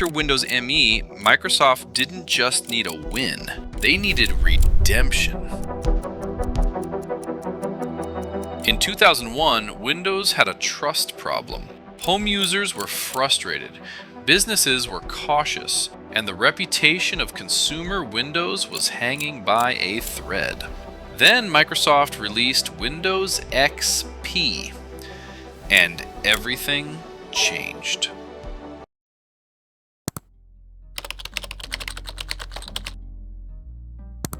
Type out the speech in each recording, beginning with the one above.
After Windows ME, Microsoft didn't just need a win, they needed redemption. In 2001, Windows had a trust problem. Home users were frustrated, businesses were cautious, and the reputation of consumer Windows was hanging by a thread. Then Microsoft released Windows XP, and everything changed.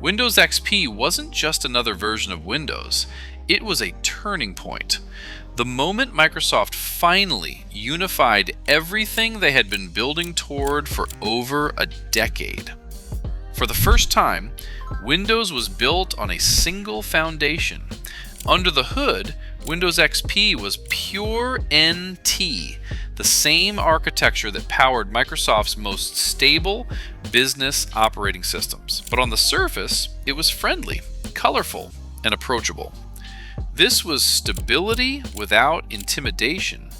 Windows XP wasn't just another version of Windows, it was a turning point. The moment Microsoft finally unified everything they had been building toward for over a decade. For the first time, Windows was built on a single foundation. Under the hood, Windows XP was pure NT, the same architecture that powered Microsoft's most stable business operating systems. But on the surface, it was friendly, colorful, and approachable. This was stability without intimidation,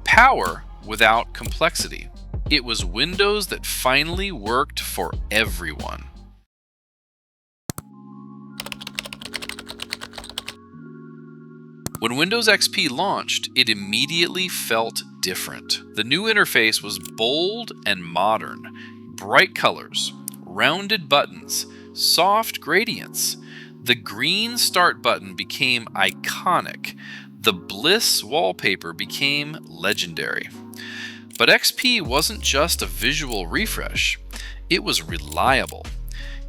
power without complexity. It was Windows that finally worked for everyone. When Windows XP launched, it immediately felt different. The new interface was bold and modern. Bright colors, rounded buttons, soft gradients. The green start button became iconic. The Bliss wallpaper became legendary. But XP wasn't just a visual refresh. It was reliable.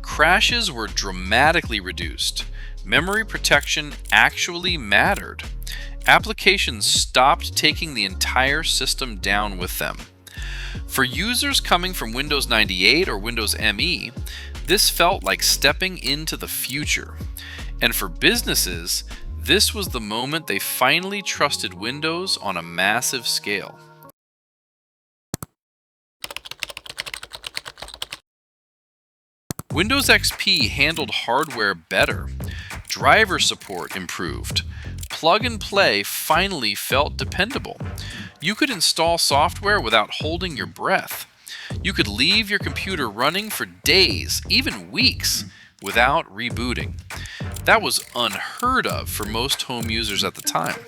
Crashes were dramatically reduced. Memory protection actually mattered. Applications stopped taking the entire system down with them. For users coming from Windows 98 or Windows ME, this felt like stepping into the future. And for businesses, this was the moment they finally trusted Windows on a massive scale. Windows XP handled hardware better. Driver support improved. Plug and play finally felt dependable. You could install software without holding your breath. You could leave your computer running for days, even weeks, without rebooting. That was unheard of for most home users at the time.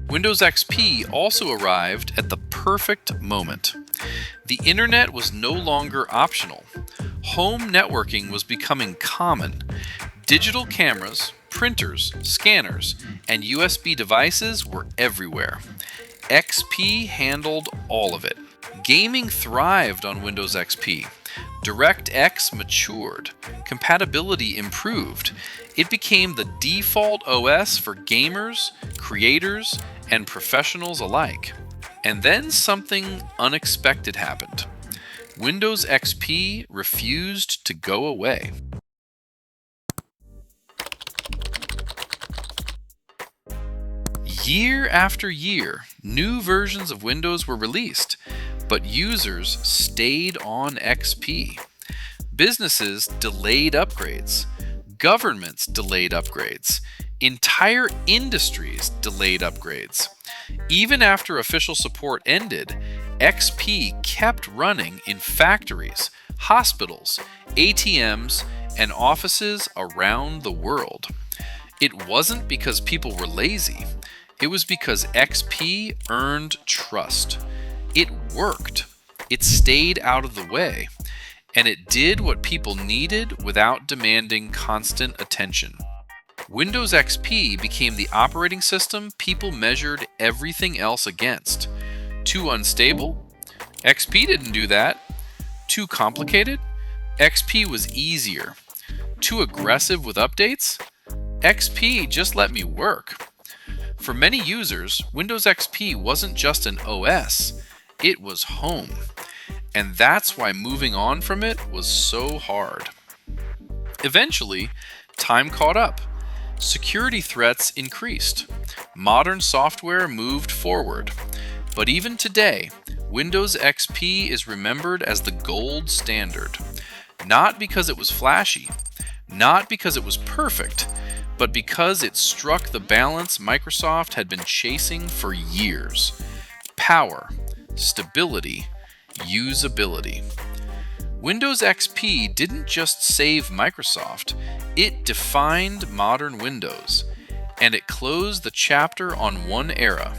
Windows XP also arrived at the perfect moment. The internet was no longer optional. Home networking was becoming common. Digital cameras, printers, scanners, and USB devices were everywhere. XP handled all of it. Gaming thrived on Windows XP. DirectX matured. Compatibility improved. It became the default OS for gamers, creators, and professionals alike. And then something unexpected happened. Windows XP refused to go away. Year after year, new versions of Windows were released, but users stayed on XP. Businesses delayed upgrades. Governments delayed upgrades. Entire industries delayed upgrades. Even after official support ended, XP kept running in factories, hospitals, ATMs, and offices around the world. It wasn't because people were lazy. It was because XP earned trust. It worked. It stayed out of the way. And it did what people needed without demanding constant attention. Windows XP became the operating system people measured everything else against. Too unstable? XP didn't do that. Too complicated? XP was easier. Too aggressive with updates? XP just let me work. For many users, Windows XP wasn't just an OS, it was home. And that's why moving on from it was so hard. Eventually, time caught up. Security threats increased. Modern software moved forward. But even today, Windows XP is remembered as the gold standard. Not because it was flashy, not because it was perfect, but because it struck the balance Microsoft had been chasing for years. Power, stability, Usability. Windows XP didn't just save Microsoft, it defined modern Windows, and it closed the chapter on one era,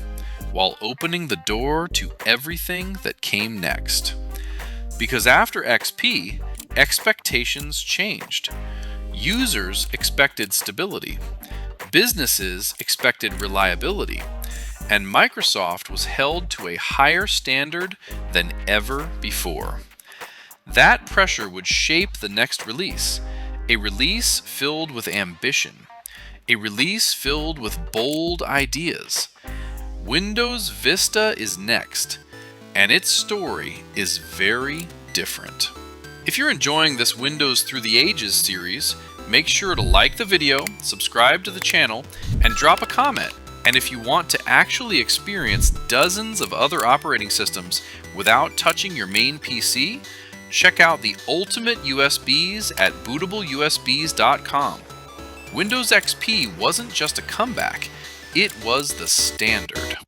while opening the door to everything that came next. Because after XP, expectations changed. Users expected stability, businesses expected reliability, and Microsoft was held to a higher standard than ever before. That pressure would shape the next release, a release filled with ambition, a release filled with bold ideas. Windows Vista is next, and its story is very different. If you're enjoying this Windows Through the Ages series, make sure to like the video, subscribe to the channel, and drop a comment. And if you want to actually experience dozens of other operating systems without touching your main PC, check out the ultimate USBs at bootableusbs.com. Windows XP wasn't just a comeback, it was the standard.